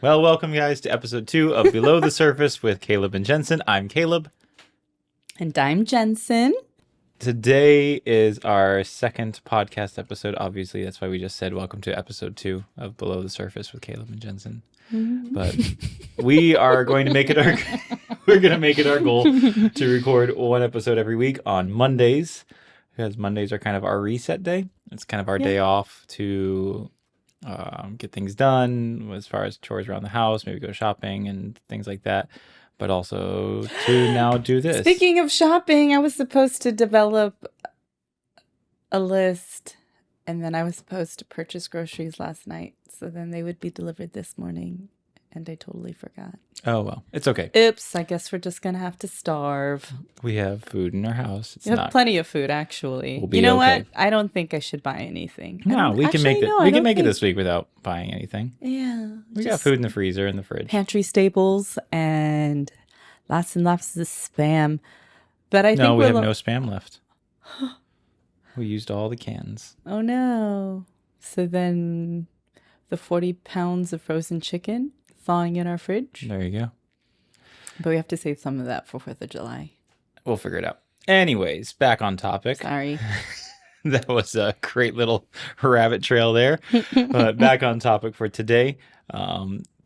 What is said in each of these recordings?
Well, welcome guys to episode 2 of Below the Surface with Caleb and Jensine. I'm Caleb. And I'm Jensine. Today is our second podcast episode. Obviously, that's why we just said welcome to episode 2 of Below the Surface with Caleb and Jensine. But we are going to make it our goal to record one episode every week on Mondays, because Mondays are kind of our reset day. It's kind of our day off to get things done as far as chores around the house, maybe go shopping and things like that, but also to now do this. Speaking of shopping, I was supposed to develop a list, and then I was supposed to purchase groceries last night, so then they would be delivered this morning, and I totally forgot. Oh, well, it's okay. Oops, I guess we're just going to have to starve. We have food in our house. We have plenty of food, actually. We'll be you know okay. what? I don't think I should buy anything. No, we can make it. We can make it this week without buying anything. Yeah. We got food in the freezer, in the fridge. Pantry staples and lots of Spam. But I think we have no Spam left. We used all the cans. Oh, no. So then the 40 pounds of frozen chicken thawing in our fridge. There you go. But we have to save some of that for 4th of July. We'll figure it out. Anyways, back on topic. Sorry. That was a great little rabbit trail there. But back on topic for today.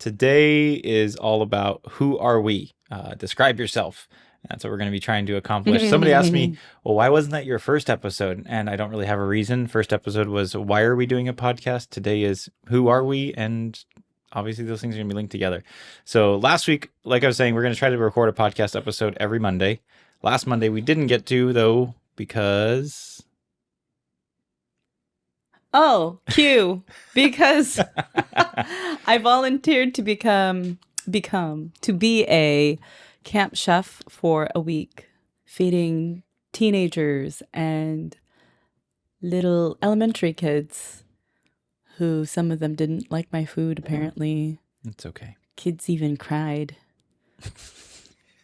Today is all about who are we? Describe yourself. That's what we're going to be trying to accomplish. Somebody asked me, well, why wasn't that your first episode? And I don't really have a reason. First episode was, why are we doing a podcast? Today is, who are we? And obviously those things are going to be linked together. So last week, like I was saying, we're going to try to record a podcast episode every Monday. Last Monday we didn't get to, though, because... Oh, Q. Because I volunteered to be a camp chef for a week, feeding teenagers and little elementary kids who some of them didn't like my food, apparently. It's okay. Kids even cried.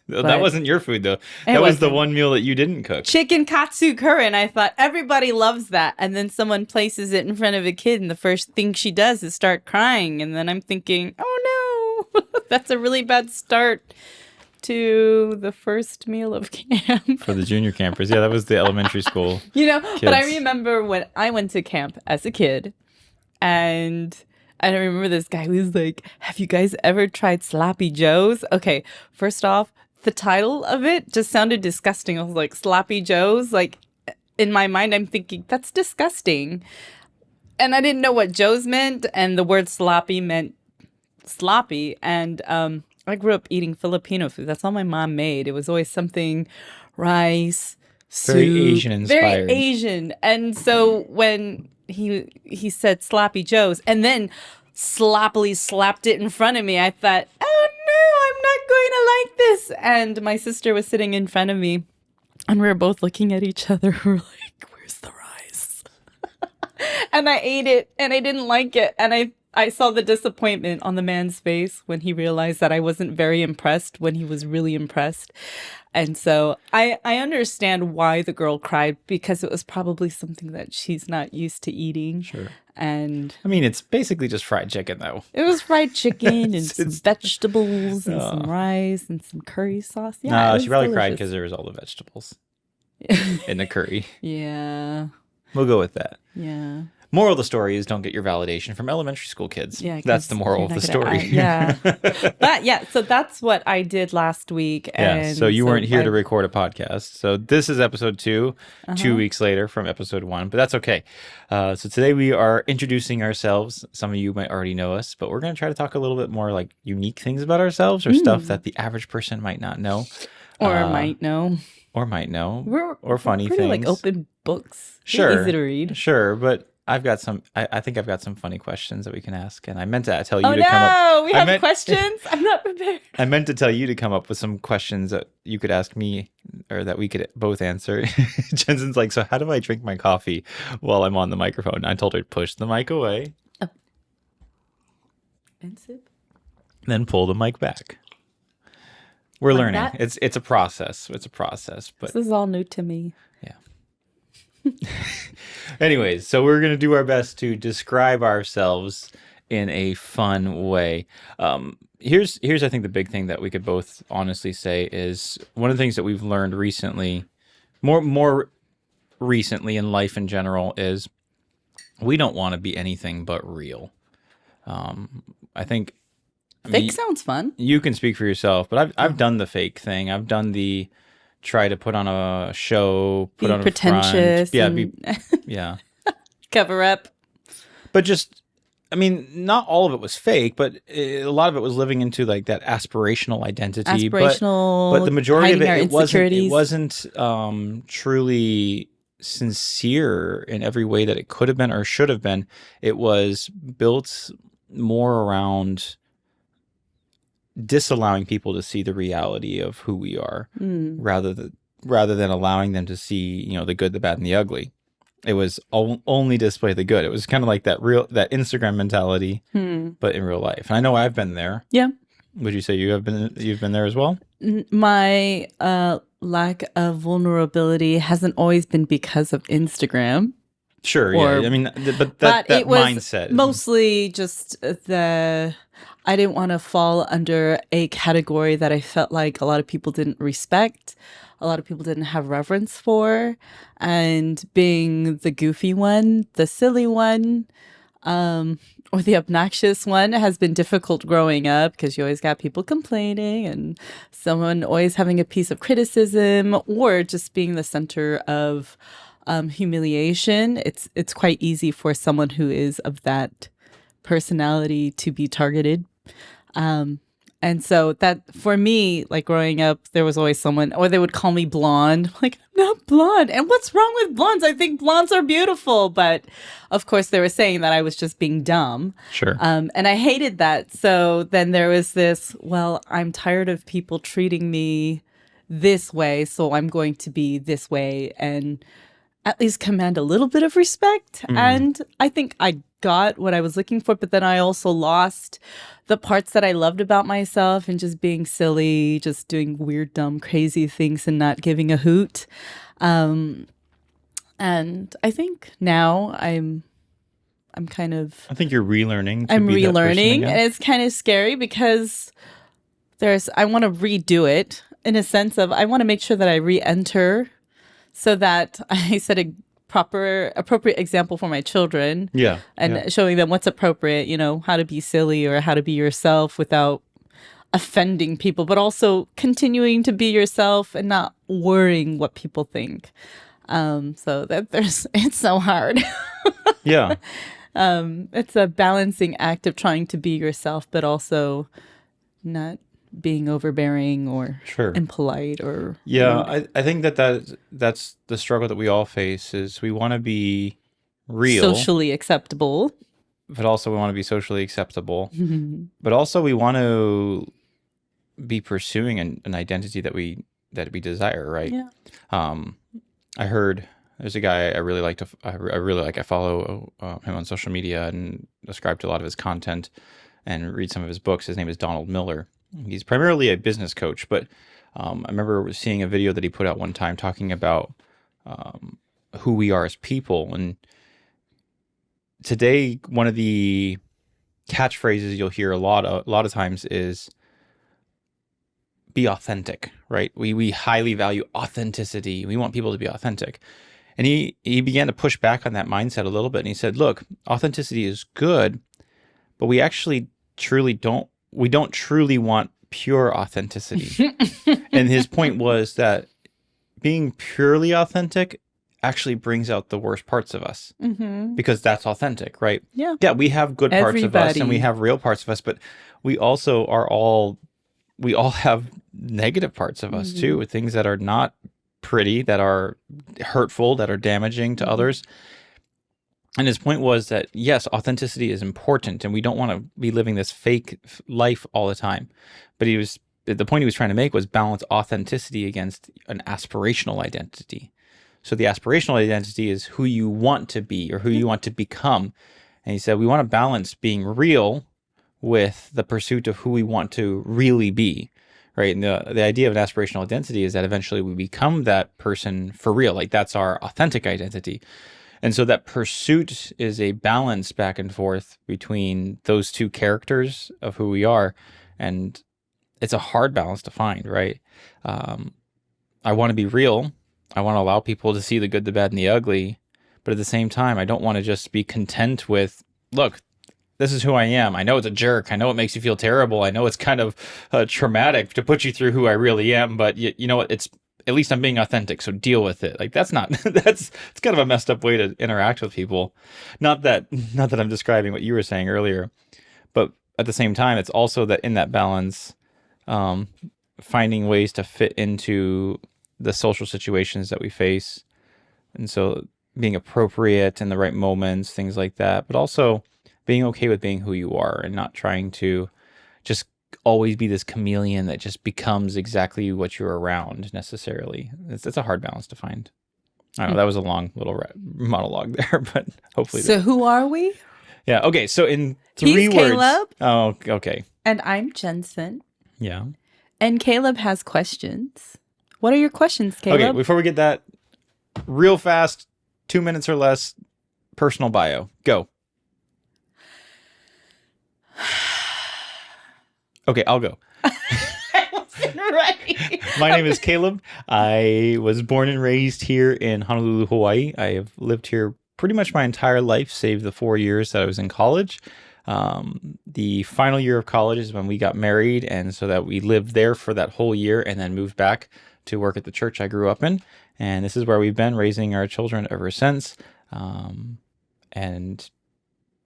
That wasn't your food, though. That was the one meal that you didn't cook. Chicken katsu curry, and I thought everybody loves that. And then someone places it in front of a kid, and the first thing she does is start crying. And then I'm thinking, oh no, that's a really bad start to the first meal of camp. For the junior campers. Yeah, that was the elementary school. Kids. But I remember when I went to camp as a kid, and I remember this guy who was like, have you guys ever tried Sloppy Joe's? Okay, first off, the title of it just sounded disgusting. I was like, Sloppy Joe's? Like, in my mind, I'm thinking, that's disgusting. And I didn't know what Joe's meant, and the word sloppy meant sloppy. And I grew up eating Filipino food. That's all my mom made. It was always something rice, soup. Very Asian inspired. Very Asian. And so when he said Sloppy Joe's and then sloppily slapped it in front of me, I thought, oh no, I'm not going to like this. And my sister was sitting in front of me, and we were both looking at each other. We're like, where's the rice? And I ate it, and I didn't like it. And I saw the disappointment on the man's face when he realized that I wasn't very impressed when he was really impressed. And so I understand why the girl cried, because it was probably something that she's not used to eating. Sure. And I mean, it's basically just fried chicken, though. it was fried chicken and some vegetables and some rice and some curry sauce. Yeah, no, she probably cried because there was all the vegetables in the curry. Yeah. We'll go with that. Yeah. Moral of the story is, don't get your validation from elementary school kids. Yeah, that's the moral of the story. Yeah. But yeah, so that's what I did last week. Yeah, so you weren't here to record a podcast. So this is episode 2, 2 weeks later from episode 1, but that's okay. So today we are introducing ourselves. Some of you might already know us, but we're going to try to talk a little bit more like unique things about ourselves, or stuff that the average person might not know. Or might know. Or might know. Or funny things. Like open books. Sure. They're easy to read. Sure, but I've got some. I think I've got some funny questions that we can ask, and I meant to tell you to come up. Oh no, we have questions. I'm not prepared. I meant to tell you to come up with some questions that you could ask me, or that we could both answer. Jensen's like, so how do I drink my coffee while I'm on the microphone? I told her to push the mic away, and sip, then pull the mic back. We're like learning. That? It's a process. It's a process. But this is all new to me. Yeah. Anyways, so we're going to do our best to describe ourselves in a fun way. Here's I think the big thing that we could both honestly say is one of the things that we've learned recently, more recently in life in general, is we don't want to be anything but real. I think Fake sounds fun. you can speak for yourself, but I've done the fake thing. I've done the try to put on a show, put Be on pretentious. a front. Yeah. Cover up. But just, I mean, not all of it was fake, but a lot of it was living into like that aspirational identity. Aspirational. But the majority of hiding our it wasn't truly sincere in every way that it could have been or should have been. It was built more around disallowing people to see the reality of who we are, rather than allowing them to see, the good, the bad, and the ugly. It was only display the good. It was kind of like that Instagram mentality, but in real life. And I know I've been there. Yeah. Would you say you've been there as well? My lack of vulnerability hasn't always been because of Instagram. Sure. Yeah. I mean, but that it was mindset mostly just I didn't want to fall under a category that I felt like a lot of people didn't respect, a lot of people didn't have reverence for, and being the goofy one, the silly one, or the obnoxious one has been difficult growing up because you always got people complaining and someone always having a piece of criticism or just being the center of humiliation. It's quite easy for someone who is of that personality to be targeted. And so that for me, like growing up, there was always someone, or they would call me blonde. Like, I'm not blonde. And what's wrong with blondes? I think blondes are beautiful. But of course, they were saying that I was just being dumb. Sure. And I hated that. So then there was this, well, I'm tired of people treating me this way. So I'm going to be this way and at least command a little bit of respect. And I think I got what I was looking for, but then I also lost the parts that I loved about myself and just being silly, just doing weird, dumb, crazy things and not giving a hoot. And I think now I'm kind of... I think you're relearning. I'm relearning, and it's kind of scary because I want to redo it in a sense of I want to make sure that I re-enter so that I set a appropriate example for my children. Yeah. And showing them what's appropriate, how to be silly or how to be yourself without offending people, but also continuing to be yourself and not worrying what people think. So that it's so hard. Yeah. It's a balancing act of trying to be yourself, but also not being overbearing or impolite or rude. I think that's the struggle that we all face is we want to be real, socially acceptable, but also we want to be socially acceptable, but also we want to be pursuing an identity that we desire, right? Yeah. I heard there's a guy I really like. I follow him on social media and subscribe to a lot of his content and read some of his books. His name is Donald Miller. He's primarily a business coach, but I remember seeing a video that he put out one time talking about who we are as people. And today, one of the catchphrases you'll hear a lot of times is be authentic, right? We highly value authenticity. We want people to be authentic. And he began to push back on that mindset a little bit. And he said, look, authenticity is good, but we actually don't truly want pure authenticity. And his point was that being purely authentic actually brings out the worst parts of us because that's authentic, right? Yeah. Yeah, we have good parts of us and we have real parts of us, but we also we all have negative parts of us too, things that are not pretty, that are hurtful, that are damaging to others. And his point was that, yes, authenticity is important and we don't want to be living this fake life all the time. But the point he was trying to make was balance authenticity against an aspirational identity. So the aspirational identity is who you want to be or who you want to become. And he said, we want to balance being real with the pursuit of who we want to really be, right? And the idea of an aspirational identity is that eventually we become that person for real. Like that's our authentic identity. And so that pursuit is a balance back and forth between those two characters of who we are. And it's a hard balance to find, right? I want to be real. I want to allow people to see the good, the bad, and the ugly. But at the same time, I don't want to just be content with, look, this is who I am. I know it's a jerk. I know it makes you feel terrible. I know it's kind of traumatic to put you through who I really am. But you know what? It's at least I'm being authentic. So deal with it. Like that's not it's kind of a messed up way to interact with people. Not that I'm describing what you were saying earlier, but at the same time, it's also that in that balance, finding ways to fit into the social situations that we face, and so being appropriate in the right moments, things like that. But also being okay with being who you are and not trying to just always be this chameleon that just becomes exactly what you're around necessarily. It's a hard balance to find. I don't know. That was a long little monologue there, but hopefully. So who are we? Yeah. Okay. So in three He's words. Caleb. Oh, okay. And I'm Jensine. Yeah. And Caleb has questions. What are your questions, Caleb? Okay. Before we get that, real fast, 2 minutes or less, personal bio. Go. Okay, I'll go. I wasn't ready. My name is Caleb. I was born and raised here in Honolulu, Hawaii. I have lived here pretty much my entire life, save the 4 years that I was in college. The final year of college is when we got married, and so that we lived there for that whole year and then moved back to work at the church I grew up in. And this is where we've been raising our children ever since. And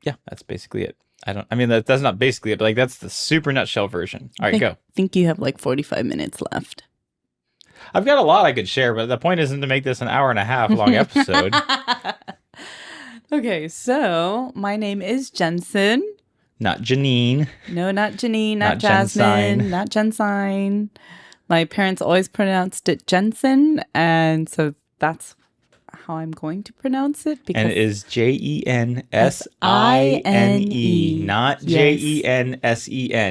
yeah, that's basically it. That's not basically it, but like that's the super nutshell version. All right, go. I think you have like 45 minutes left. I've got a lot I could share, but the point isn't to make this an hour and a half long episode. Okay, so my name is Jensine. Not Janine. No, not Janine, not Not Jasmine, Jensine. not Jensine. My parents always pronounced it Jensen, and so that's how I'm going to pronounce it. Because And it is Jensine, not Yes. Jensen.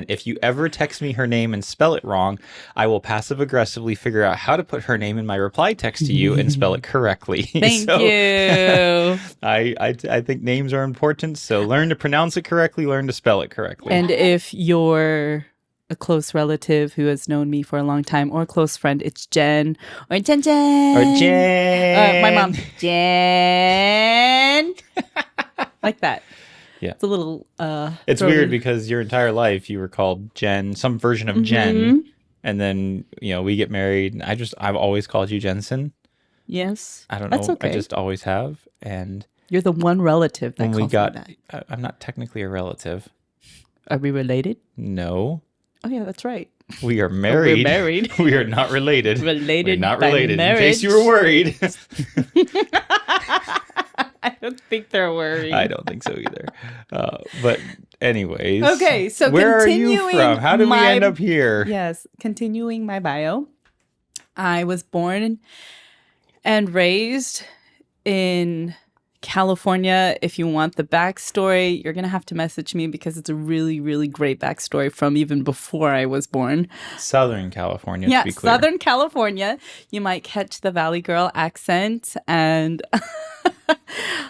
If you ever text me her name and spell it wrong, I will passive aggressively figure out how to put her name in my reply text to you and spell it correctly. Thank you. I think names are important, so learn to pronounce it correctly, learn to spell it correctly. And if you're a close relative who has known me for a long time or a close friend, it's Jen or Jen. Or Jen. My mom, Jen. Like that. Yeah. It's a little It's throaty. weird because your entire life you were called Jen, some version of Jen. And then, we get married and I've always called you Jensen. Yes. I don't That's know. okay. I just always have. And You're the one relative that when we calls got, me that. I'm not technically a relative. Are we related? No, Oh yeah, that's right. we are married. We're married. We are not related. Related We're not by related. marriage. In case you were worried. I don't think they're worried. I don't think so either. But anyways. Okay, so where are you continuing from? How did we my- end up here? Yes, continuing my bio. I was born and raised in California. If you want the backstory, you're going to have to message me because it's a really, really great backstory from even before I was born. Southern California, to Yeah, be clear. Southern California. You might catch the Valley Girl accent and...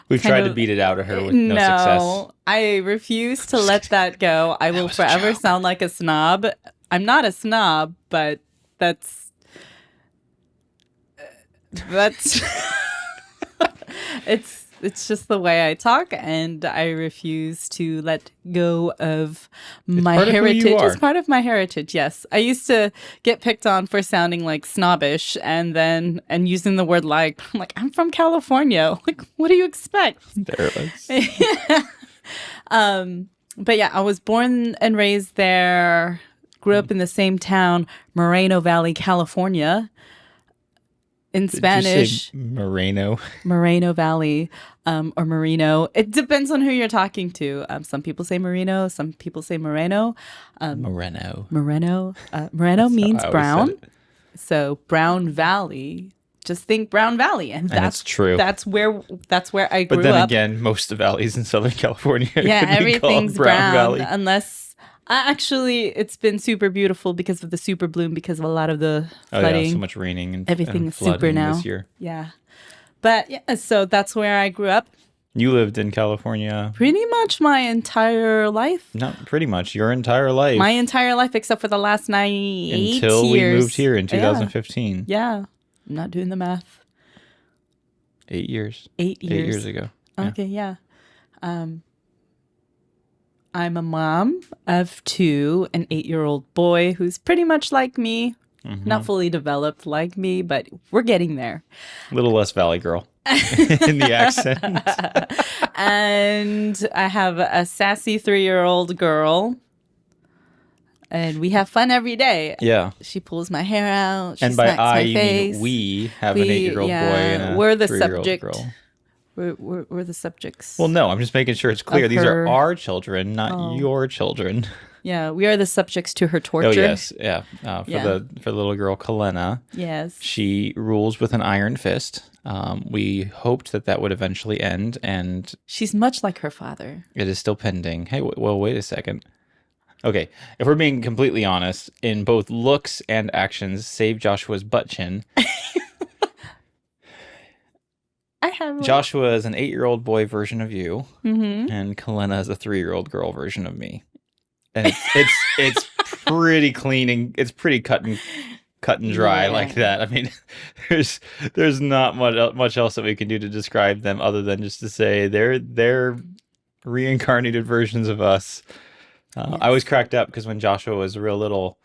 We've kind tried to of- beat it out of her with no success. I refuse to let that go. I will was a forever joke. sound like a snob. I'm not a snob, but that's it's just the way I talk, and I refuse to let go of my part of who you heritage. are. It's part of my heritage, yes. I used to get picked on for sounding like snobbish and using the word like. I'm like, I'm from California. Like, what do you expect? There it was. But yeah, I was born and raised there, grew up in the same town, Moreno Valley, California. In Did you say Spanish, Moreno. Moreno Valley, or Merino. It depends on who you're talking to. Some people say Merino, some people say Moreno. Moreno. Moreno means I always brown. said it. So Brown Valley. Just think Brown Valley, and it's true. That's where I grew But then up. again, most of the valleys in Southern California Yeah, could be everything's called Brown brown Valley. unless actually it's been super beautiful because of the super bloom, because of a lot of the Oh flooding. yeah, so much raining and Everything and is super flooding now. this year. Yeah. But yeah, so that's where I grew up. You lived in California Pretty much my entire life. not pretty much your entire life My entire life, except for the last 8 until we years. moved here in 2015. Yeah. I'm not doing the math. 8 years. 8 years. 8 years ago. Yeah. Okay, yeah. I'm a mom of 2, an 8-year-old boy who's pretty much like me. Not fully developed like me, but we're getting there. A little less Valley Girl in the accent. And I have a sassy 3-year-old girl. And we have fun every day. Yeah. She pulls my hair out. She And by smacks I, my you face. mean we have an 8-year-old boy and a we're the 3-year-old subject. girl. We're the subjects. Well, no, I'm just making sure it's clear. Of These her- are our children, not your children. Yeah, we are the subjects to her torture. Oh yes, yeah. For Yeah. the little girl Kalena, Yes. she rules with an iron fist. We hoped that would eventually end, and She's much like her father. it is still pending. Hey, well, wait a second. Okay, if we're being completely honest, in both looks and actions, save Joshua's butt chin. I have Joshua is an 8-year-old boy version of you, Mm-hmm. and Kalena is a 3-year-old girl version of me. And it's pretty clean and it's pretty cut and dry Yeah. like that. I mean, there's not much else that we can do to describe them other than just to say they're reincarnated versions of us. I always cracked up because when Joshua was real little,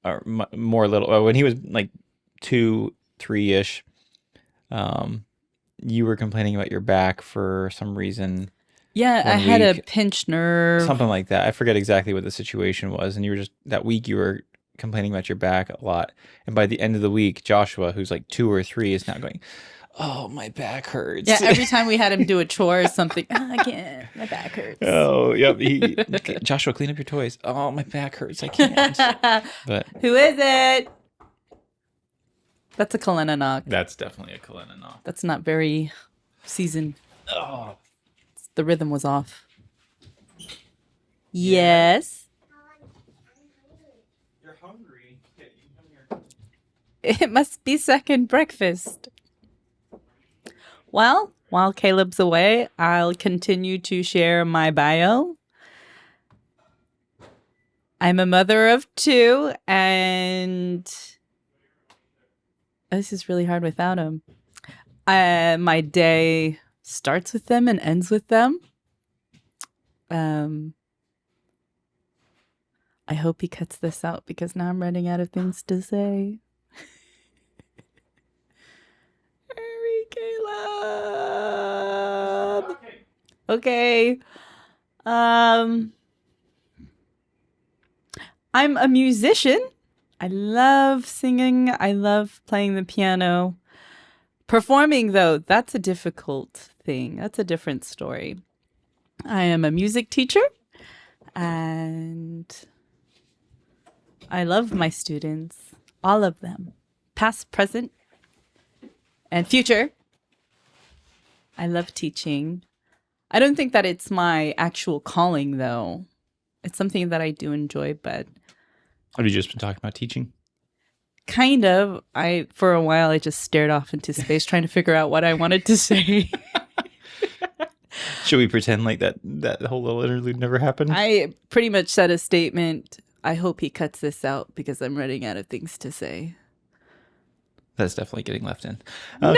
or more little, when he was like 2, 3-ish, you were complaining about your back for some reason. Yeah, I one had a week. pinched nerve. Something like that. I forget exactly what the situation was. And you were just, that week you were complaining about your back a lot. And by the end of the week, Joshua, who's like 2 or 3, is now going, oh, my back hurts. Yeah, every time we had him do a chore or something, I can't. My back hurts. Oh, yep. Joshua, clean up your toys. Oh, my back hurts. I can't. But Who is it? That's a Kalena knock. that's definitely a Kalena knock. That's not very seasoned. Oh, The rhythm was off. Yes. you're hungry. Okay, you come here. It must be second breakfast. Well, while Caleb's away, I'll continue to share my bio. I'm a mother of 2, and this is really hard without him. My day starts with them and ends with them. I hope he cuts this out because now I'm running out of things to say. Hurry, Caleb. Okay. I'm a musician. I love singing. I love playing the piano. Performing, though, that's a difficult thing. That's a different story. I am a music teacher, and I love my students, all of them, past, present, and future. I love teaching. I don't think that it's my actual calling, though. It's something that I do enjoy, but Have you just been talking about teaching? kind of. For a while, I just stared off into space trying to figure out what I wanted to say. Should we pretend like that whole little interlude never happened? I pretty much said a statement. I hope he cuts this out because I'm running out of things to say. That's definitely getting left in. No!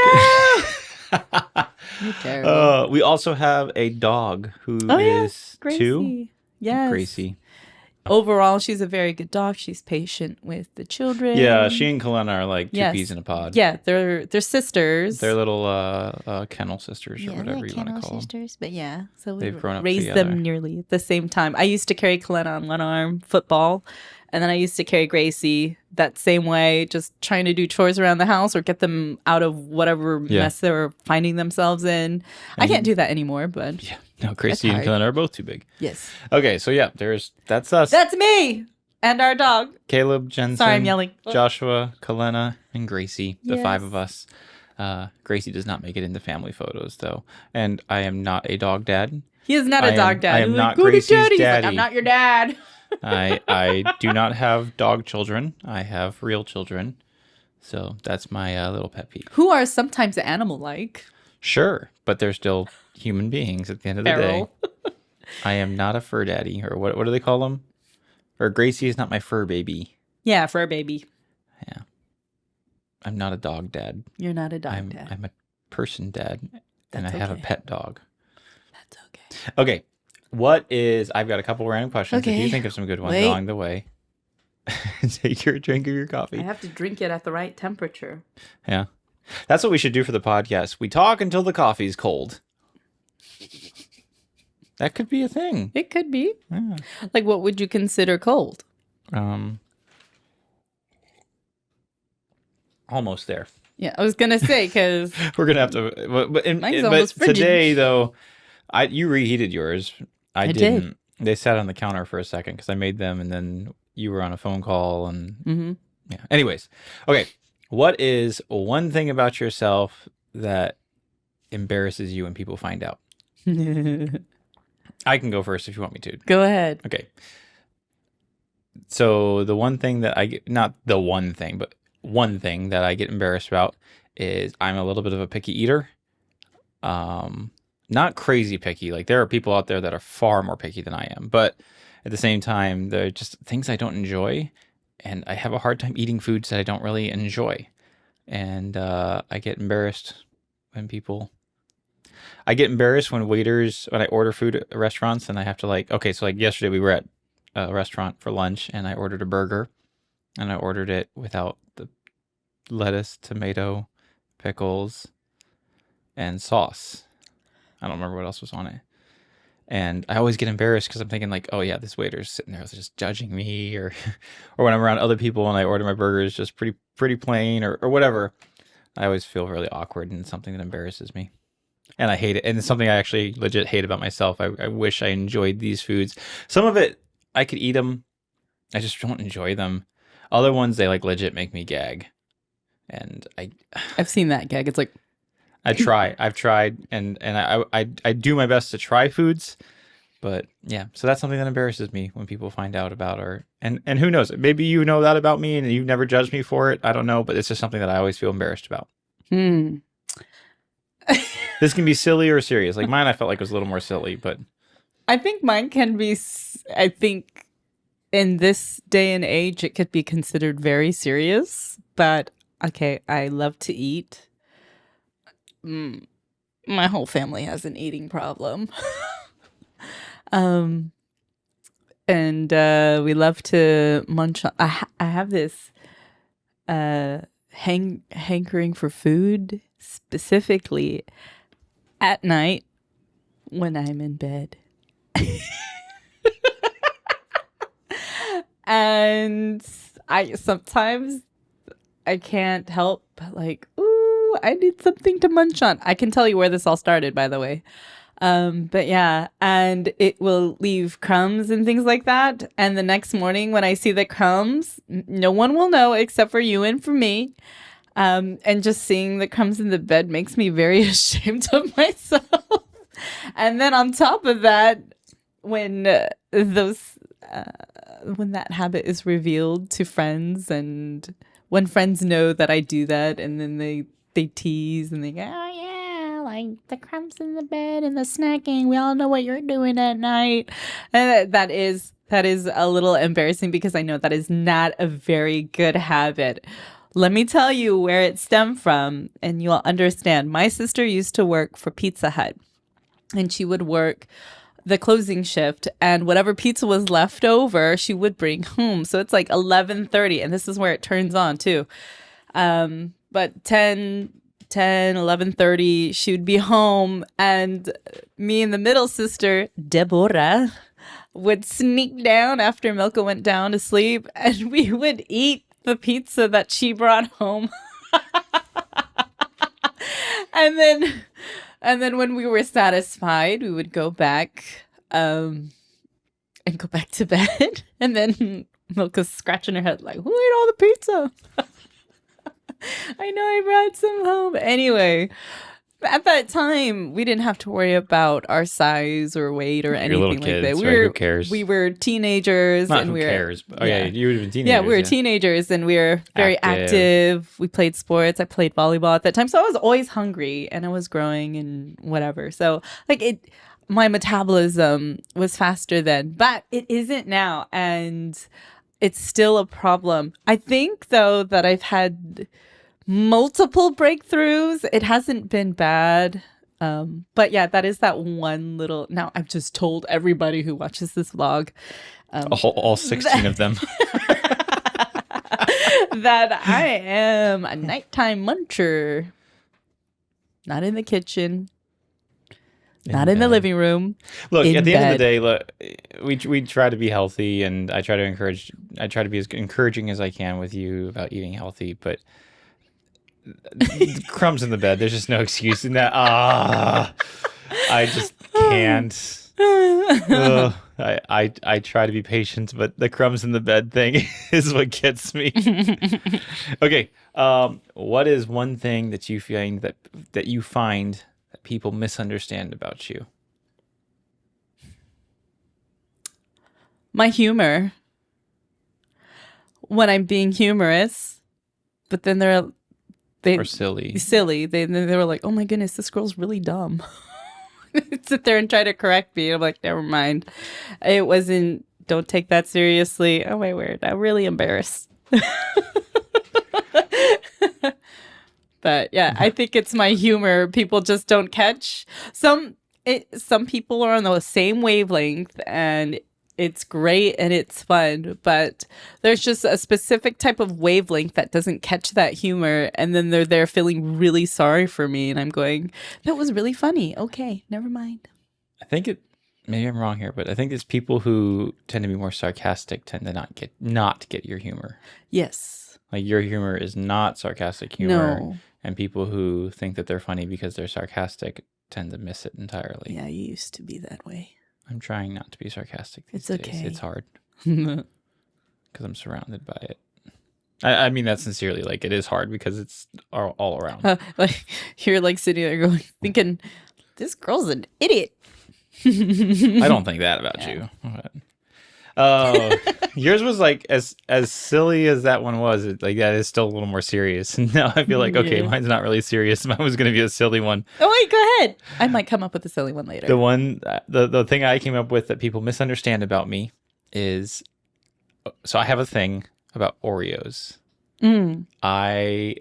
You're terrible. We also have a dog who is Gracie. 2. Yes. Gracie. Overall, she's a very good dog. She's patient with the children. Yeah, she and Kalena are like two Yes. peas in a pod. Yeah, they're sisters. They're little kennel sisters or Yeah, whatever they're you want to kennel call them. sisters, but yeah. So we They've grown up raised together. them nearly at the same time. I used to carry Kalena on one arm, football, and then I used to carry Gracie that same way, just trying to do chores around the house or get them out of whatever mess they were finding themselves in. I can't do that anymore, but Yeah. No, Gracie and hard. Kalena are both too big. yes. Okay, so yeah, that's us. That's me and our dog. Caleb, Jensine, Sorry, I'm yelling. Joshua, Kalena, and Gracie, the 5 Yes. of us. Gracie does not make it into family photos, though. And I am not a dog dad. He is not I a am- dog dad. I am He's not like, "Go to Gracie's daddy." He's like, daddy. I'm not your dad. I do not have dog children. I have real children. So that's my little pet peeve. Who are sometimes animal-like. Sure, but they're still human beings at the end of the Feral. day. I am not a fur daddy, or what do they call them? Or Gracie is not my fur baby. Yeah, fur baby. Yeah. I'm not a dog dad. You're not a dog dad. I'm a person dad, and I That's have a okay. pet dog. That's okay. Okay. I've got a couple random questions. If you Okay. think of some good ones Wait. along the way, take your drink of your I coffee. have to drink it at the right temperature. Yeah. That's what we should do for the podcast. We talk until the coffee's cold. That could be a thing. It could be. Yeah. Like, what would you consider cold? Almost there. Yeah, I was gonna say because We're gonna have to. Mine's almost frigid. Today though, you reheated yours. I did. didn't. They sat on the counter for a second because I made them, and then you were on a phone call, and yeah. Anyways, okay. What is one thing about yourself that embarrasses you when people find out? I can go first if you want me to. Go ahead. Okay. So the one thing that I get, not the one thing, but one thing that I get embarrassed about is I'm a little bit of a picky eater. Not crazy picky. Like there are people out there that are far more picky than I am, but at the same time, they're just things I don't enjoy, and I have a hard time eating foods that I don't really enjoy. And I get embarrassed when waiters, when I order food at restaurants and I have to so yesterday we were at a restaurant for lunch and I ordered a burger and I ordered it without the lettuce, tomato, pickles, and sauce. I don't remember what else was on it. And I always get embarrassed because I'm thinking like, oh yeah, this waiter's sitting there just judging me, or when I'm around other people and I order my burgers just pretty plain or whatever. I always feel really awkward, and it's something that embarrasses me. And I hate it. And it's something I actually legit hate about myself. I wish I enjoyed these foods. Some of it, I could eat them. I just don't enjoy them. Other ones, they like legit make me gag. And I've seen that gag. It's like, I've tried, and I do my best to try foods, but yeah. So that's something that embarrasses me when people find out about, and who knows? Maybe you know that about me and you've never judged me for it. I don't know, but it's just something that I always feel embarrassed about. This can be silly or serious. Like mine, I felt like was a little more silly, but I think mine can be. I think in this day and age, it could be considered very serious. But okay, I love to eat. My whole family has an eating problem. And we love to munch on. I have this hankering for food, specifically at night when I'm in bed. And sometimes I can't help like, ooh, I need something to munch on. I can tell you where this all started, by the way. But yeah, and it will leave crumbs and things like that. And the next morning when I see the crumbs, no one will know except for you and for me. And just seeing the crumbs in the bed makes me very ashamed of myself. And then on top of that, when when that habit is revealed to friends, and when friends know that I do that, and then they tease and they go, oh yeah, like the crumbs in the bed and the snacking, we all know what you're doing at night. And that is a little embarrassing because I know that is not a very good habit. Let me tell you where it stemmed from, and you'll understand. My sister used to work for Pizza Hut, and she would work the closing shift, and whatever pizza was left over, she would bring home. So it's like 11:30, and this is where it turns on too. But 11:30, she would be home, and me and the middle sister, Deborah, would sneak down after Milka went down to sleep, and we would eat the pizza that she brought home. And then when we were satisfied, we would go back and go back to bed. And then Milka's scratching her head like, who ate all the pizza? I know I brought some home. Anyway, at that time, we didn't have to worry about our size or weight or You're anything little like kids, that. right? Who cares? We were teenagers, Not and who we were cares. But, oh yeah, you would have been yeah, teenagers. we were teenagers, and we were very active. We played sports. I played volleyball at that time, so I was always hungry, and I was growing and whatever. So my metabolism was faster then, but it isn't now, and it's still a problem. I think though that I've had multiple breakthroughs. It hasn't been bad. But yeah, that is that one little. Now I've just told everybody who watches this vlog, All 16 of them. that I am a nighttime muncher. Not in the kitchen. Not in the living room. Look, at the end of the bed. day, look, we try to be healthy, and I try to be as encouraging as I can with you about eating healthy, but crumbs in the bed, there's just no excuse in that. I just can't. I try to be patient, but the crumbs in the bed thing is what gets me. Okay, what is one thing that you find that people misunderstand about you? My humor. When I'm being humorous, but then they Or silly. They were like, "Oh my goodness, this girl's really dumb." Sit there and try to correct me. I'm like, never mind. It wasn't. Don't take that seriously. Oh my word, I'm really embarrassed. But yeah, I think it's my humor. People just don't catch. Some people are on the same wavelength, and it's great and it's fun, but there's just a specific type of wavelength that doesn't catch that humor, and then they're there feeling really sorry for me, and I'm going, that was really funny. Okay, never mind. I think maybe I'm wrong here, but I think it's people who tend to be more sarcastic tend to not get your humor. Yes. Like, your humor is not sarcastic humor. No. And people who think that they're funny because they're sarcastic tend to miss it entirely. Yeah, you used to be that way. I'm trying not to be sarcastic these It's days. okay. It's hard because I'm surrounded by it. I mean that sincerely. Like, it is hard because it's all around. Like, you're like sitting there thinking, this girl's an idiot. I don't think that about you. Yours was like as silly as that one was. Like, that is still a little more serious. Now I feel like, okay, mine's not really serious. Mine was going to be a silly one. Oh wait, go ahead. I might come up with a silly one later. The thing I came up with that people misunderstand about me is, so I have a thing about Oreos. I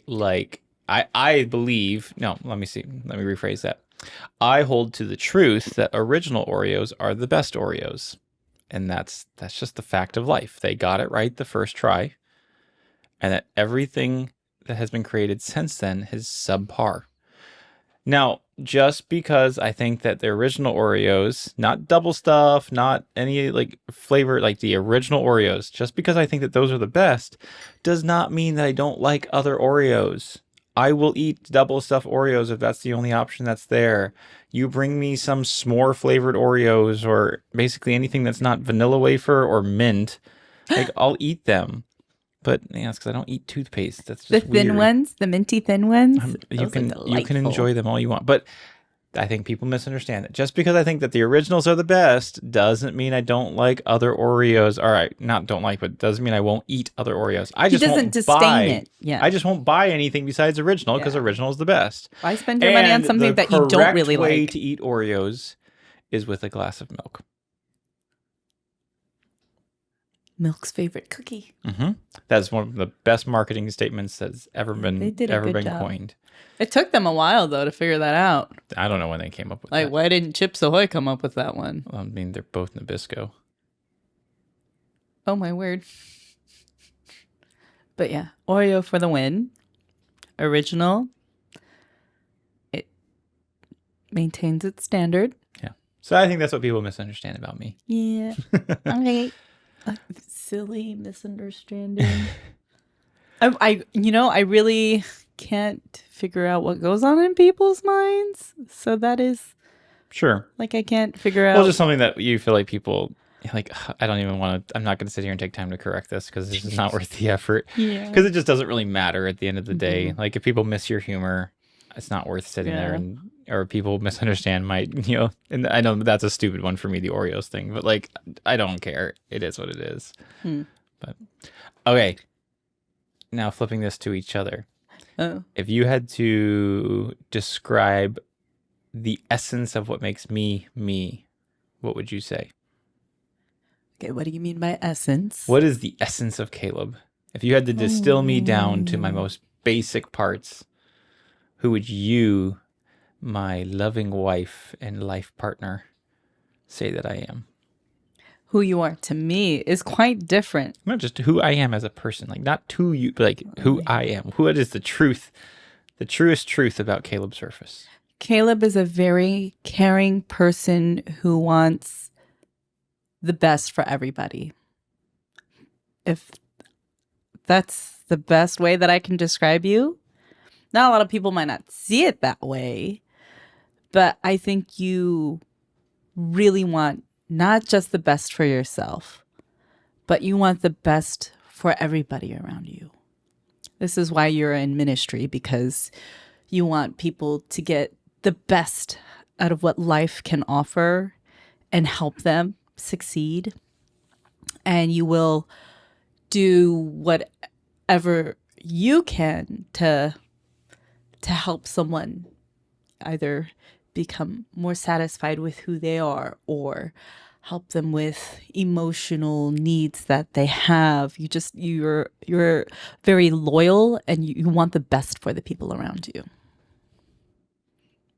believe, no, let me rephrase that. I hold to the truth that original Oreos are the best Oreos. And that's just the fact of life. They got it right the first try. And that everything that has been created since then is subpar. Now, just because I think that the original Oreos, not double stuff, not any like flavor, like the original Oreos, just because I think that those are the best, does not mean that I don't like other Oreos. I will eat double stuffed Oreos if that's the only option that's there. You bring me some s'more flavored Oreos or basically anything that's not vanilla wafer or mint, like, I'll eat them. But yeah, it's because I don't eat toothpaste. That's just the thin weird. ones, the minty thin ones. You can enjoy them all you want, but I think people misunderstand that. Just because I think that the originals are the best doesn't mean I don't like other Oreos. All right, not don't like, but doesn't mean I won't eat other Oreos. He doesn't disdain it. Yeah, I just won't buy anything besides original because original is the best. Why spend your money on something that you don't really like? The correct way to eat Oreos is with a glass of milk. Milk's favorite cookie. That's one of the best marketing statements that's ever been coined. It took them a while though to figure that out. I don't know when they came up with that. Like, why didn't Chips Ahoy come up with that one? Well, I mean, they're both Nabisco. Oh my word. But yeah, Oreo for the win. Original. It maintains its standard. Yeah. So I think that's what people misunderstand about me. Yeah. Okay. Silly misunderstanding. I really can't figure out what goes on in people's minds. So that is sure. Like, I can't figure out. Well, just something that you feel like people like. I don't even want to. I'm not going to sit here and take time to correct this because this is not worth the effort. Yeah. Because it just doesn't really matter at the end of the day. Like, if people miss your humor, it's not worth sitting there Yeah. and or people misunderstand my and I know that's a stupid one for me, the Oreos thing, but like I don't care. It is what it is. Hmm. But okay, now flipping this to each other. Oh. If you had to describe the essence of what makes me me, what would you say? Okay, what do you mean by essence? What is the essence of Caleb? If you had to distill me down to my most basic parts, who would you, my loving wife and life partner, say that I am? Who you are to me is quite different. Not just who I am as a person, like not to you, but like who I am. What is the truth, the truest truth about Caleb Surface? Caleb is a very caring person who wants the best for everybody. If that's the best way that I can describe you. Not a lot of people might not see it that way, but I think you really want not just the best for yourself, but you want the best for everybody around you. This is why you're in ministry, because you want people to get the best out of what life can offer and help them succeed. And you will do whatever you can to help someone either become more satisfied with who they are or help them with emotional needs that they have. You're very loyal and you want the best for the people around you.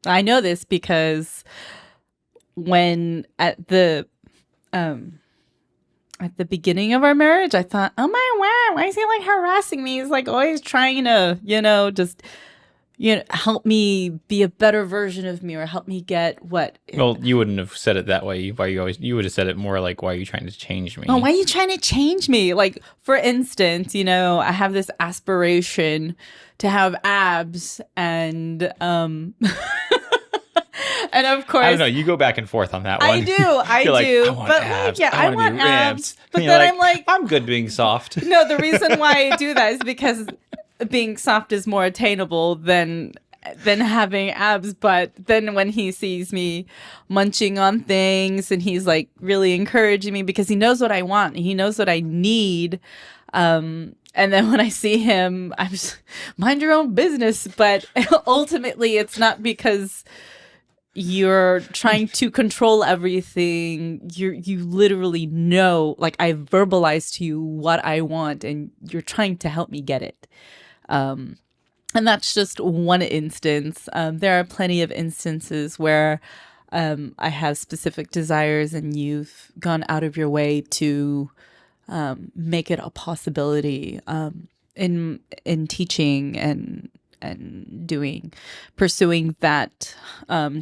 I know this because when at the beginning of our marriage, I thought, oh my wow, why is he like harassing me? He's like always trying to, just help me be a better version of me or help me get what. Well, you wouldn't have said it that way. You would have said it more like, why are you trying to change me? Oh, why are you trying to change me? Like, for instance, I have this aspiration to have abs and and of course, I don't know. You go back and forth on that one. I do. You're like, do. I want but abs. like, yeah, I I want want abs. But And then you're I'm like, I'm good being soft. no, the reason why I do that is because being soft is more attainable than having abs. But then when he sees me munching on things and he's like really encouraging me because he knows what I want, he knows what I need. And then when I see him, I'm just mind your own business. But ultimately, it's not because you're trying to control everything. You literally know, like I verbalize to you what I want and you're trying to help me get it. And that's just one instance. There are plenty of instances where I have specific desires and you've gone out of your way to make it a possibility in teaching and pursuing that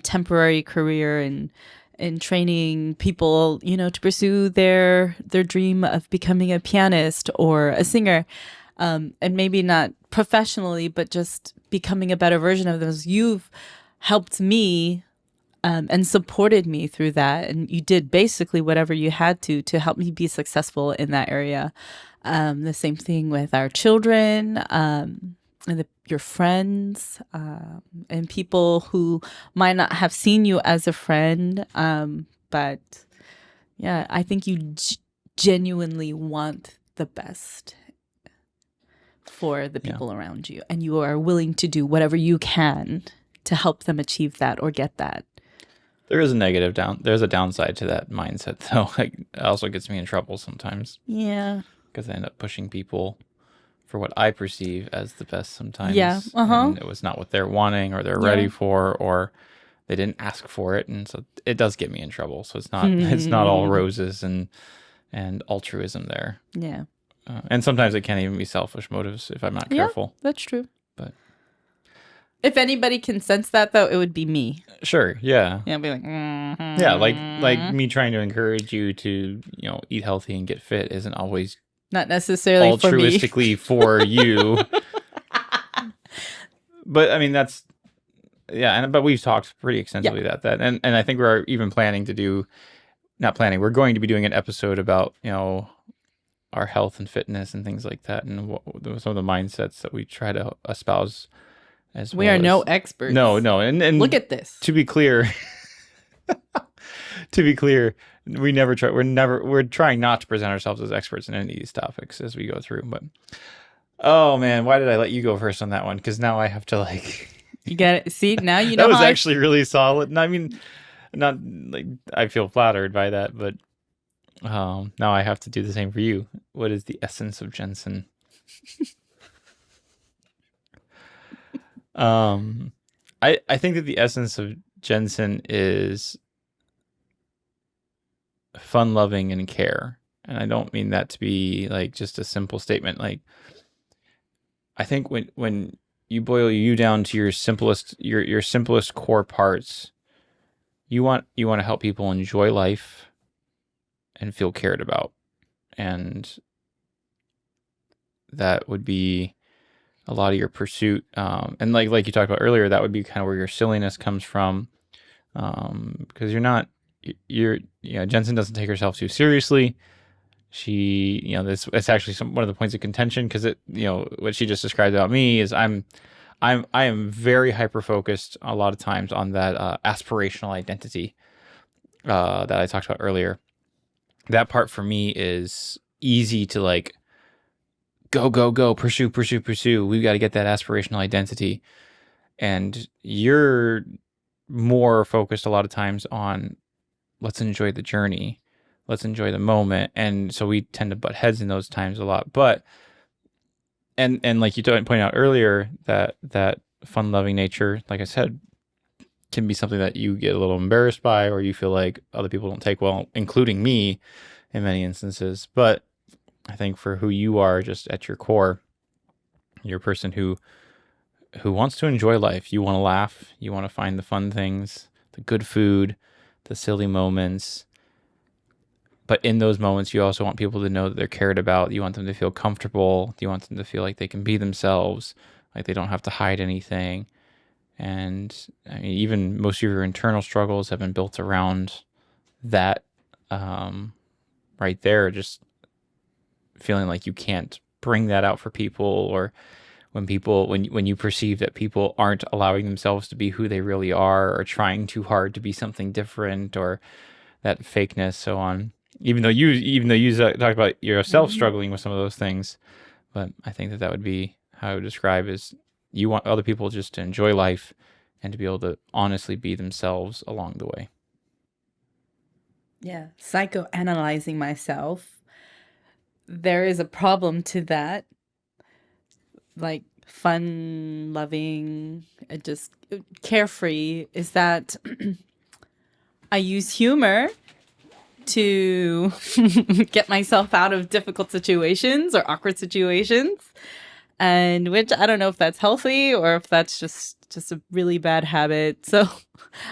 temporary career and training people, to pursue their dream of becoming a pianist or a singer, and maybe not professionally, but just becoming a better version of those. You've helped me and supported me through that, and you did basically whatever you had to help me be successful in that area. The same thing with our children. And your friends and people who might not have seen you as a friend. But yeah, I think you genuinely want the best for the people around you. And you are willing to do whatever you can to help them achieve that or get that. There's a downside to that mindset, though. Like, it also gets me in trouble sometimes. Yeah. Because I end up pushing people for what I perceive as the best sometimes. Yeah. And it was not what they're wanting or they're ready for, or they didn't ask for it. And so it does get me in trouble. So it's not all roses and altruism there. Yeah. And sometimes it can't even be selfish motives if I'm not careful. Yeah, that's true. But if anybody can sense that, though, it would be me. Sure. Yeah. Yeah, I'd be like, yeah, like me trying to encourage you to, eat healthy and get fit isn't always not necessarily altruistically for you. But I mean, that's, but we've talked pretty extensively about that. And I think we're even we're going to be doing an episode about, our health and fitness and things like that. And some of the mindsets that we try to espouse as We well are no as experts. no, and Look at this. to be clear, we never try. We're trying not to present ourselves as experts in any of these topics as we go through. But oh man, why did I let you go first on that one? Because now I have to like. You get it. See, now you That know was how actually really solid. And I mean, not like I feel flattered by that, but now I have to do the same for you. What is the essence of Jensine? I think that the essence of Jensine is fun loving and care. And I don't mean that to be like just a simple statement. Like I think when you boil you down to your simplest core parts, you want to help people enjoy life and feel cared about. And that would be a lot of your pursuit. And like you talked about earlier, that would be kind of where your silliness comes from. Because Jensine doesn't take herself too seriously. She, it's actually one of the points of contention because what she just described about me is I am very hyper focused a lot of times on that aspirational identity that I talked about earlier. That part for me is easy to like go, pursue. We've got to get that aspirational identity. And you're more focused a lot of times on let's enjoy the journey. Let's enjoy the moment. And so we tend to butt heads in those times a lot. But, and like you pointed out earlier, that fun loving nature, like I said, can be something that you get a little embarrassed by, or you feel like other people don't take well, including me in many instances. But I think for who you are, just at your core, you're a person who wants to enjoy life. You want to laugh. You want to find the fun things, the good food, the silly moments. But in those moments, you also want people to know that they're cared about. You want them to feel comfortable. You want them to feel like they can be themselves, like they don't have to hide anything. And I mean, even most of your internal struggles have been built around that right there, just feeling like you can't bring that out for people, or when you perceive that people aren't allowing themselves to be who they really are, or trying too hard to be something different, or that fakeness, so on. Even though you talked about yourself struggling with some of those things, but I think that would be how I would describe is you want other people just to enjoy life and to be able to honestly be themselves along the way. Yeah, psychoanalyzing myself. There is a problem to that. Like fun, loving, just carefree is that I use humor to get myself out of difficult situations or awkward situations, and which I don't know if that's healthy or if that's just a really bad habit. So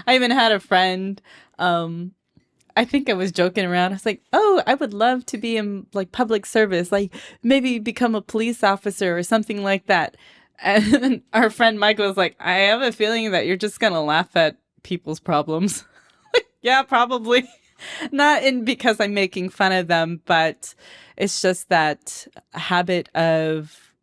I even had a friend, I think I was joking around. I was like, "Oh, I would love to be in like public service, like maybe become a police officer or something like that." And our friend Mike was like, "I have a feeling that you're just gonna laugh at people's problems." Yeah, probably. Not in because I'm making fun of them, but it's just that habit of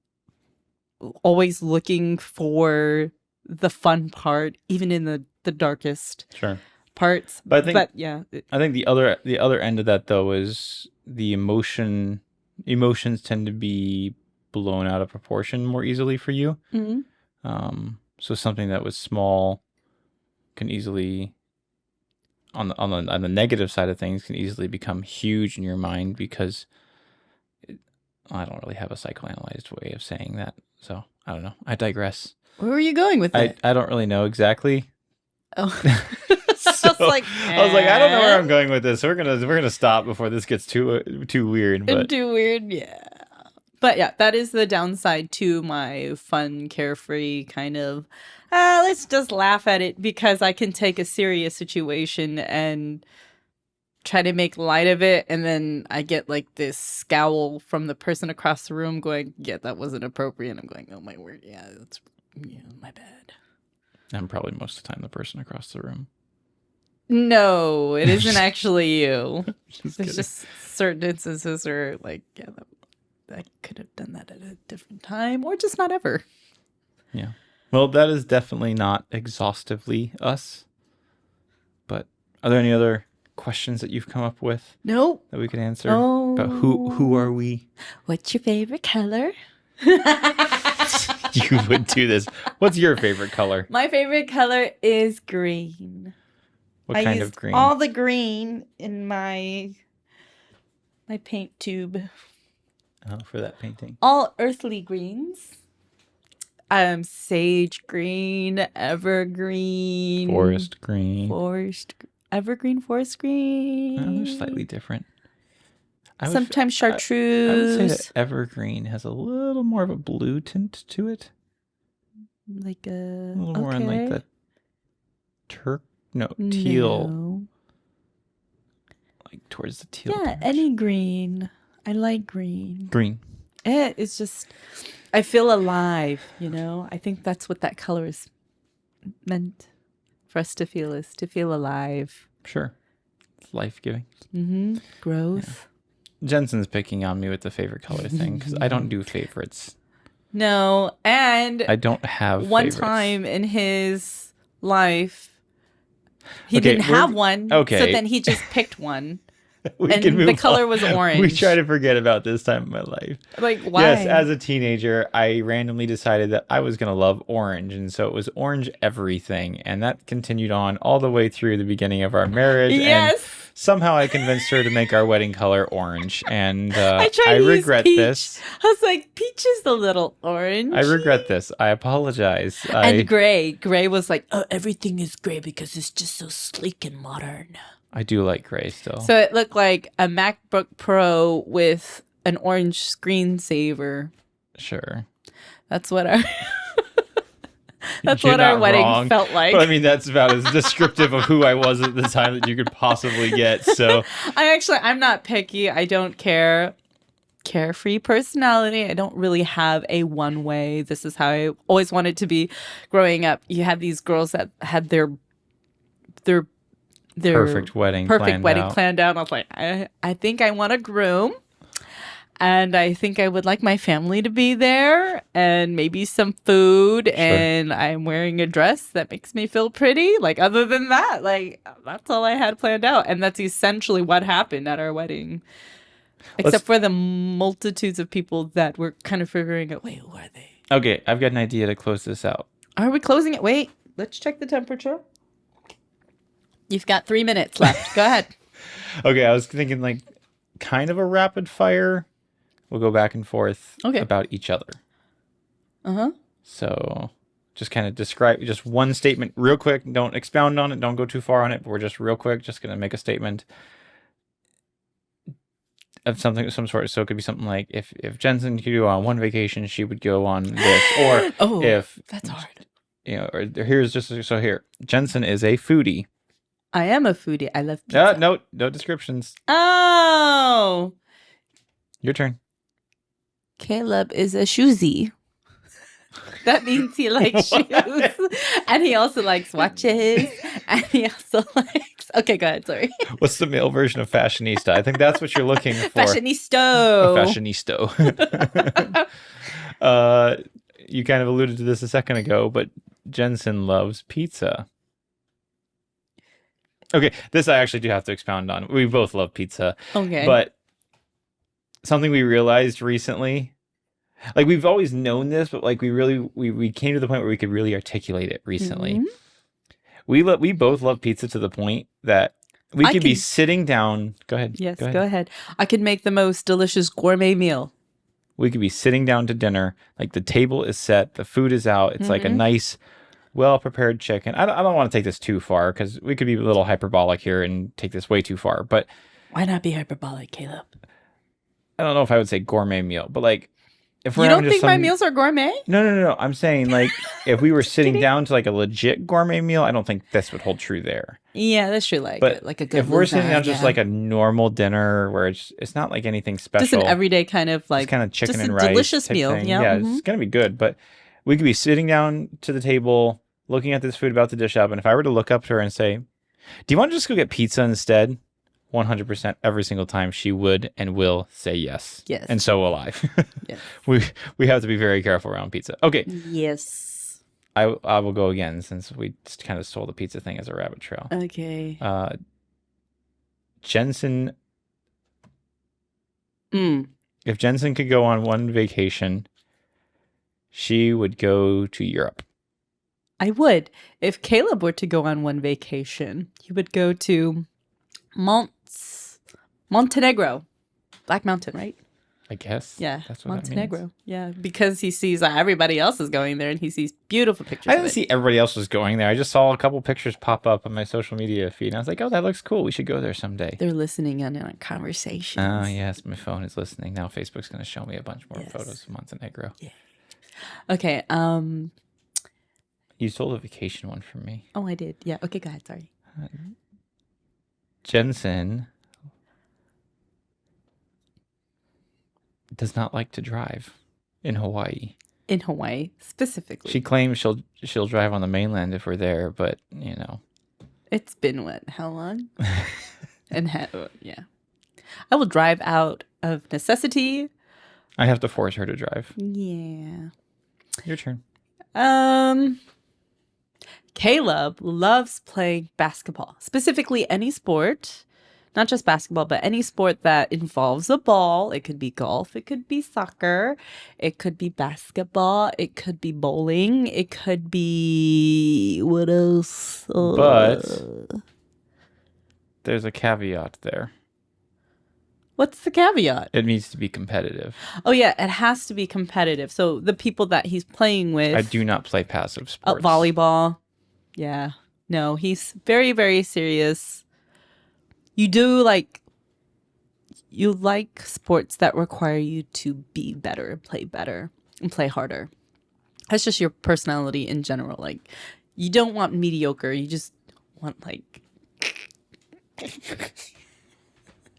always looking for the fun part, even in the darkest Sure. parts. But yeah, I think the other end of that though is the emotions tend to be blown out of proportion more easily for you. mm-hmm. So something that was small can easily on the negative side of things can easily become huge in your mind because I don't really have a psychoanalyzed way of saying that. So I don't know. I digress. Where were you going with it? I don't really know exactly. Oh. So, I was like, I don't know where I'm going with this. So we're gonna stop before this gets too weird. But too weird, yeah. But yeah, that is the downside to my fun, carefree kind of. Let's just laugh at it because I can take a serious situation and try to make light of it, and then I get like this scowl from the person across the room going, "Yeah, that wasn't appropriate." And I'm going, "Oh my word, yeah, my bad." I'm probably most of the time the person across the room. No, it isn't actually you. There's Kidding. just certain instances where, like, yeah, I could have done that at a different time, or just not ever. Yeah. Well, that is definitely not exhaustively us. But are there any other questions that you've come up with Nope. that we could answer about who Oh. are we? What's your favorite color? You would do this. What's your favorite color? My favorite color is green. What kind of green? All the green in my paint tube. For that painting. All earthly greens. Sage green, evergreen, Forest green. Evergreen, forest green. They're slightly different. Sometimes chartreuse. I would say that evergreen has a little more of a blue tint to it. Like a little more on like the teal. No. Like towards the teal. Yeah, direction. any green. I like green. Green. It's just, I feel alive, I think that's what that color is meant for us to feel, is to feel alive. Sure. It's life-giving. Growth. Yeah. Jensen's picking on me with the favorite color thing because I don't do favorites. No, and I don't have one favorites. time in his life, he didn't have one. Okay. So then he just picked one. And the color was orange. We try to forget about this time in my life. Like, why? Yes, as a teenager, I randomly decided that I was going to love orange. And so it was orange everything. And that continued on all the way through the beginning of our marriage. Yes. And somehow I convinced her to make our wedding color orange. And I regret this. I was like, peach is a little orange. I regret this. I apologize. And gray. Gray was like, oh, everything is gray because it's just so sleek and modern. I do like gray still. So it looked like a MacBook Pro with an orange screensaver. Sure. That's what our our wedding felt like. But I mean, that's about as descriptive of who I was at the time that you could possibly get. So I'm not picky. I don't care. Carefree personality. I don't really have a one way. This is how I always wanted to be growing up. You had these girls that had their perfect wedding planned out. I was like, I think I want a groom, and I think I would like my family to be there, and maybe some food, and I'm wearing a dress that makes me feel pretty. Like, other than that, like, that's all I had planned out, and that's essentially what happened at our wedding. Except for the multitudes of people that were kind of figuring out, wait, who are they? Okay, I've got an idea to close this out. Are we closing it? Wait, let's check the temperature. You've got 3 minutes left. Go ahead. Okay, I was thinking like kind of a rapid fire. We'll go back and forth about each other. Uh-huh. So just kind of describe just one statement real quick. Don't expound on it. Don't go too far on it. But we're just real quick. Just going to make a statement of something of some sort. So it could be something like if Jensine could go on one vacation, she would go on this. Or if that's hard. Or here's just so here. Jensine is a foodie. I am a foodie. I love pizza. No descriptions. Oh. Your turn. Caleb is a shoesie. That means he likes shoes. And he also likes watches. And he also likes... Okay, go ahead. Sorry. What's the male version of fashionista? I think that's what you're looking for. Fashionisto. A fashionista. You kind of alluded to this a second ago, but Jensine loves pizza. Okay, this I actually do have to expound on. We both love pizza. Okay. But something we realized recently, like we've always known this, but like we came to the point where we could really articulate it recently. Mm-hmm. We both love pizza to the point that we could be sitting down. Go ahead. Yes, go ahead. I could make the most delicious gourmet meal. We could be sitting down to dinner, like the table is set, the food is out. It's like a nice, well-prepared chicken. I don't want to take this too far because we could be a little hyperbolic here and take this way too far. But why not be hyperbolic, Caleb? I don't know if I would say gourmet meal, but like if we're you don't think my meals are gourmet? No. I'm saying like if we were sitting down to like a legit gourmet meal, I don't think this would hold true there. Yeah, that's true. Like a good. If we're sitting down just like a normal dinner where it's not like anything special, just an everyday kind of like just kind of chicken just and a rice, delicious meal. Thing. Yeah, It's gonna be good. But we could be sitting down to the table, looking at this food about to dish up, and if I were to look up to her and say, "Do you want to just go get pizza instead?" 100% every single time she would and will say yes. Yes. And so will I. Yes. We have to be very careful around pizza. Okay. Yes. I will go again since we just kind of stole the pizza thing as a rabbit trail. Okay. Jensine. Mm. If Jensine could go on one vacation, she would go to Europe. I would. If Caleb were to go on one vacation, he would go to Montenegro. Black Mountain, right? I guess. Yeah. That's what Montenegro. that means. Yeah. Because he sees everybody else is going there and he sees beautiful pictures I of didn't it. see everybody else was going there. I just saw a couple pictures pop up on my social media feed. And I was like, oh, that looks cool. We should go there someday. They're listening in on conversations. Oh, yes. My phone is listening. Now Facebook's going to show me a bunch more photos of Montenegro. Yeah. Okay. You stole the vacation one from me. Oh, I did. Yeah. Okay, go ahead. Sorry. Jensine does not like to drive in Hawaii. In Hawaii, specifically. She claims she'll drive on the mainland if we're there, but you know. It's been what? How long? Yeah. I will drive out of necessity. I have to force her to drive. Yeah. Your turn. Caleb loves playing basketball, specifically any sport, not just basketball, but any sport that involves a ball. It could be golf, it could be soccer, it could be basketball, it could be bowling, it could be what else? But there's a caveat there. What's the caveat? It needs to be competitive. Oh yeah, it has to be competitive. So the people that he's playing with, I do not play passive sports. Volleyball. Yeah. No, he's very, very serious. You like sports that require you to be better, and play harder. That's just your personality in general. Like, you don't want mediocre. You just want like.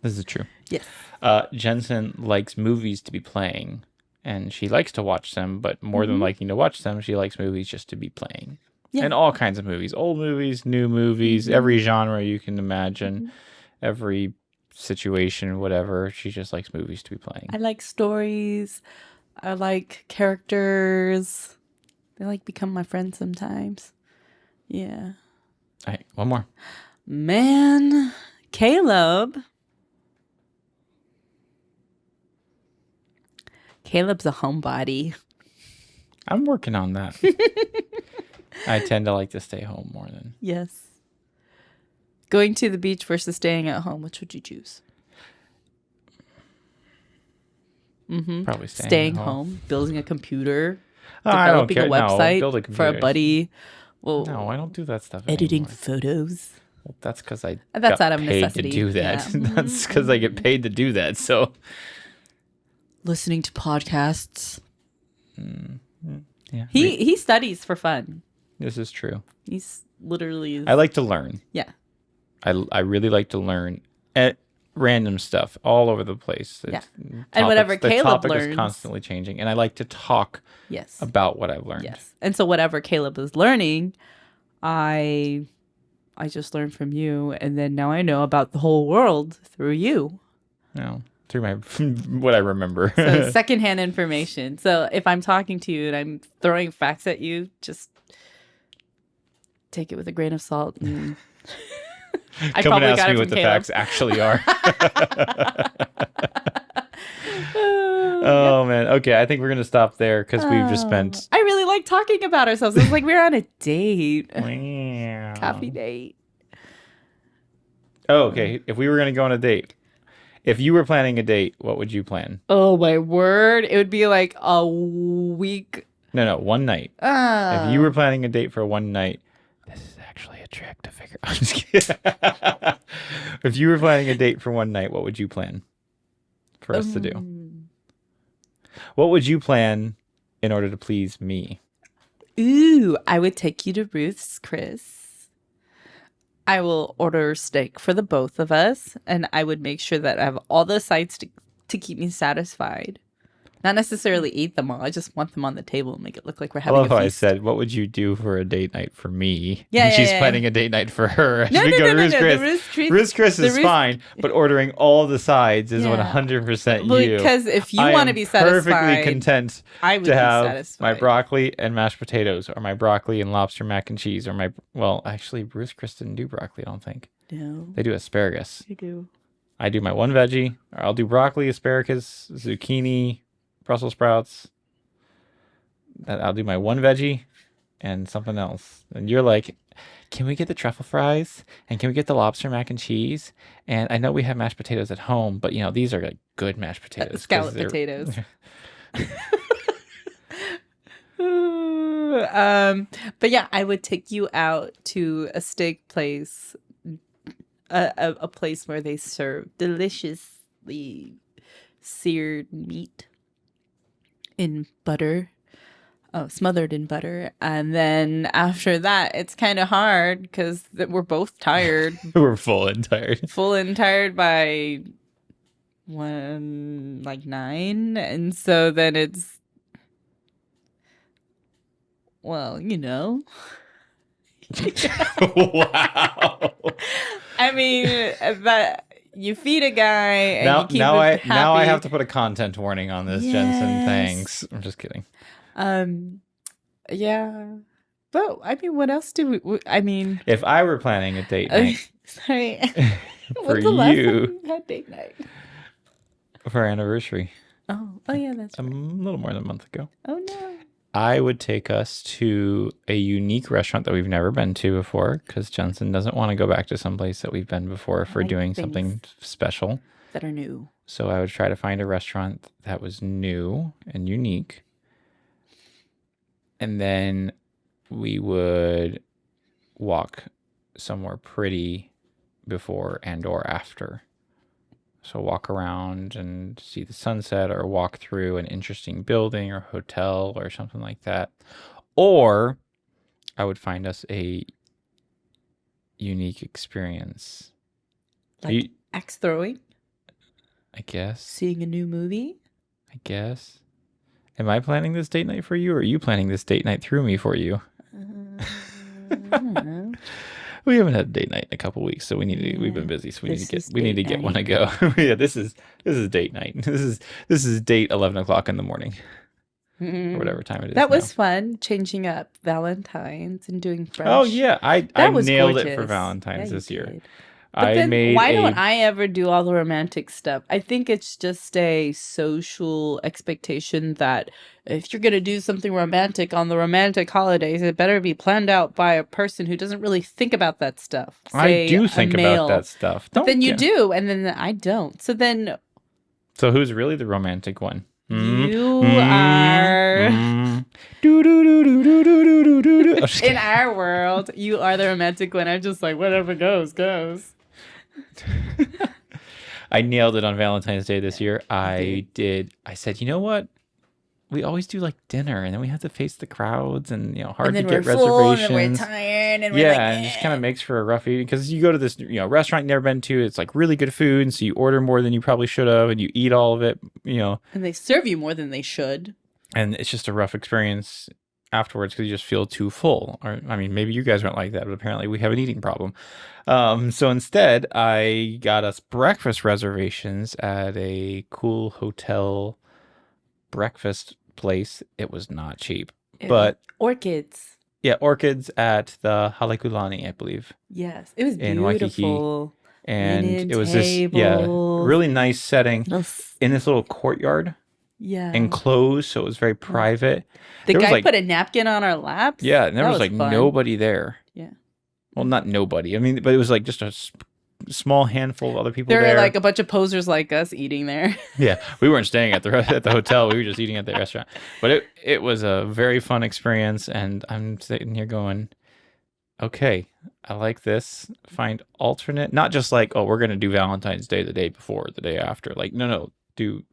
This is true. Yes. Jensine likes movies to be playing, and she likes to watch them, but more than liking to watch them, she likes movies just to be playing. Yeah. And all kinds of movies. Old movies, new movies, every genre you can imagine, every situation, whatever. She just likes movies to be playing. I like stories. I like characters. They like become my friends sometimes. Yeah. All right, one more. Man, Caleb's a homebody. I'm working on that. I tend to like to stay home more than. Yes. Going to the beach versus staying at home, which would you choose? Probably Staying home, building a computer, I don't developing care. a website build a for a computer. buddy. Well, No, I don't do that stuff editing anymore. photos. Well, that's because I That's got out of paid necessity. to do that. Yeah. That's because I get paid to do that. So Listening to podcasts. yeah, He studies for fun. this is true. He's literally. I like to learn. Yeah. I really like to learn at random stuff all over the place. Yeah. And whatever the Caleb topic learns. is constantly changing, and I like to talk Yes. about what I've learned. Yes. And so whatever Caleb is learning, I just learned from you, and then now I know about the whole world through you. No, through my what I remember. So secondhand information. So if I'm talking to you and I'm throwing facts at you, just take it with a grain of salt. And I Come and probably ask got me it what from the Caleb. facts actually are. Oh man. Okay, I think we're gonna stop there because we've just spent. I really like talking about ourselves. It's like we're on a date, Wow. coffee date. Oh, okay. If we were gonna go on a date, if you were planning a date, what would you plan? Oh my word! It would be like a week. No, one night. If you were planning a date for one night, this is actually a trick to figure. I'm just kidding. If you were planning a date for one night, what would you plan for us to do? What would you plan in order to please me? Ooh, I would take you to Ruth's, Chris. I will order steak for the both of us, and I would make sure that I have all the sides to keep me satisfied. Not necessarily eat them all. I just want them on the table and make it look like we're I having love a how I feast. said, "What would you do for a date night for me?" Yeah, And yeah, she's yeah. planning a date night for her. As No, we no, go no, to no, Ruth's no. Chris. The Ruth's Chris. Ruth's Chris the is Ruth's- fine, but ordering all the sides is Yeah. 100% you. Because if you I want to am be perfectly satisfied, content I would to be have satisfied. my broccoli and mashed potatoes, or my broccoli and lobster mac and cheese, or my actually, Ruth's Chris didn't do broccoli. I don't think No, they do asparagus. you do. I do my one veggie, or I'll do broccoli, asparagus, zucchini, Brussels sprouts. I'll do my one veggie and something else. And you're like, can we get the truffle fries? And can we get the lobster mac and cheese? And I know we have mashed potatoes at home, but these are like good mashed potatoes. 'cause Scallop they're- potatoes. But yeah, I would take you out to a steak place, a place where they serve deliciously seared meat in butter. Oh, smothered in butter. And then after that, it's kind of hard because we're both tired, We're full and tired. full and tired by 9. And so then it's, well, Wow. I mean, that you feed a guy and Now, you keep now him I happy. now I have to put a content warning on this, Jensen. Yes. Thanks. I'm just kidding. Yeah. But I mean, what else do we I mean, If I were planning a date night sorry. for When's the last time you you had date night? for our anniversary, Oh yeah, that's a right. little more than a month ago, Oh no. I would take us to a unique restaurant that we've never been to before, because Jensen doesn't want to go back to some place that we've been before for like doing things something special. That are new. So I would try to find a restaurant that was new and unique. And then we would walk somewhere pretty before and or after. So walk around and see the sunset, or walk through an interesting building or hotel or something like that. Or I would find us a unique experience. Like axe throwing, I guess. seeing a new movie. I guess. Am I planning this date night for you, or are you planning this date night through me for you? I don't know. We haven't had a date night in a couple weeks, so we need to. We've been busy, so we need to get one to go. Yeah, this is date night. This is date 11:00 in the morning, or whatever time it is. That now. was fun, changing up Valentine's and doing brunch. Oh yeah, I was nailed it for gorgeous. Valentine's Yeah, this you year. did. But I then made why a don't I ever do all the romantic stuff? I think it's just a social expectation that if you're going to do something romantic on the romantic holidays, it better be planned out by a person who doesn't really think about that stuff. I Say do a think about male. that stuff. But then you get- do, and then I don't. So then So who's really the romantic one? you are, in our world, you are the romantic one. I'm just like, whatever goes, goes. I nailed it on Valentine's Day this year. I said, you know what? We always do like dinner, and then we have to face the crowds, and hard And to then get we're full, and reservations. then we're tired, and we're Yeah, like, and it just kind of makes for a rough evening, because you go to this restaurant you've never been to. It's like really good food, and so you order more than you probably should have, and you eat all of it. and they serve you more than they should. And it's just a rough experience afterwards, because you just feel too full. Or I mean, maybe you guys aren't like that, but apparently we have an eating problem. So instead, I got us breakfast reservations at a cool hotel breakfast place. It was not cheap, but Orchids. yeah, orchids at the Halekulani, I believe. Yes, it was In Waikiki. beautiful. And Linen it was this tables. really nice setting in this little courtyard, Yeah. enclosed, so it was very private. The there was, guy like- put a napkin on our laps. Yeah, and there That was like fun. nobody there. Yeah. Well, not nobody. I mean, but it was like just a small handful of other people There there. were like a bunch of posers like us eating there. Yeah, we weren't staying at the hotel. We were just eating at the restaurant. But it was a very fun experience, and I'm sitting here going, okay, I like this. Find alternate, not just like, oh, we're gonna do Valentine's Day the day before, the day after. Like, no, do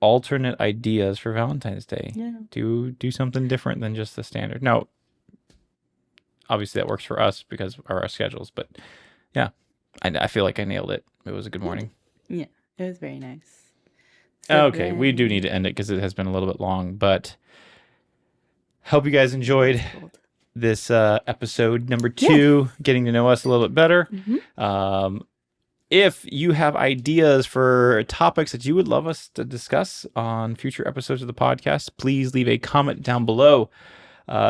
alternate ideas for Valentine's Day. Yeah. Do something different than just the standard. Now, obviously that works for us because of our schedules, but yeah, I feel like I nailed it. It was a good morning. Yeah, it was very nice. Okay, we do need to end it because it has been a little bit long, but hope you guys enjoyed this episode number 2, getting to know us a little bit better. If you have ideas for topics that you would love us to discuss on future episodes of the podcast, please leave a comment down below.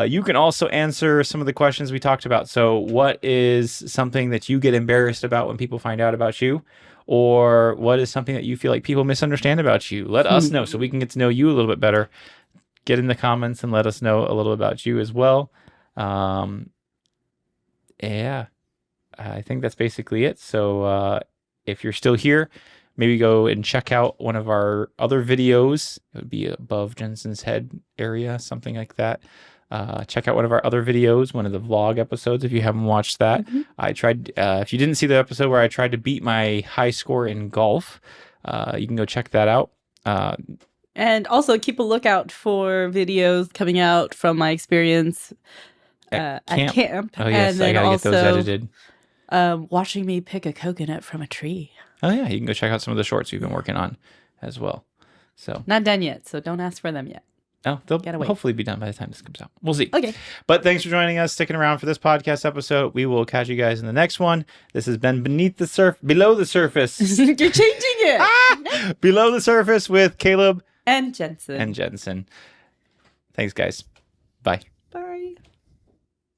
You can also answer some of the questions we talked about. So what is something that you get embarrassed about when people find out about you? Or what is something that you feel like people misunderstand about you? Let us know so we can get to know you a little bit better. Get in the comments and let us know a little about you as well. Yeah, I think that's basically it. So if you're still here, maybe go and check out one of our other videos. It would be above Jensen's head area, something like that. Check out one of our other videos, one of the vlog episodes, if you haven't watched that. I tried, if you didn't see the episode where I tried to beat my high score in golf, you can go check that out. And also keep a lookout for videos coming out from my experience at camp. Oh, yes, I gotta get those edited. Watching me pick a coconut from a tree. Oh, yeah, you can go check out some of the shorts we've been working on as well. So not done yet, so don't ask for them yet. Oh, they'll hopefully be done by the time this comes out. We'll see. Okay. But thanks for joining us, sticking around for this podcast episode. We will catch you guys in the next one. This has been Below the Surface. You're changing it. Below the Surface with Caleb and Jensen. Thanks, guys. Bye.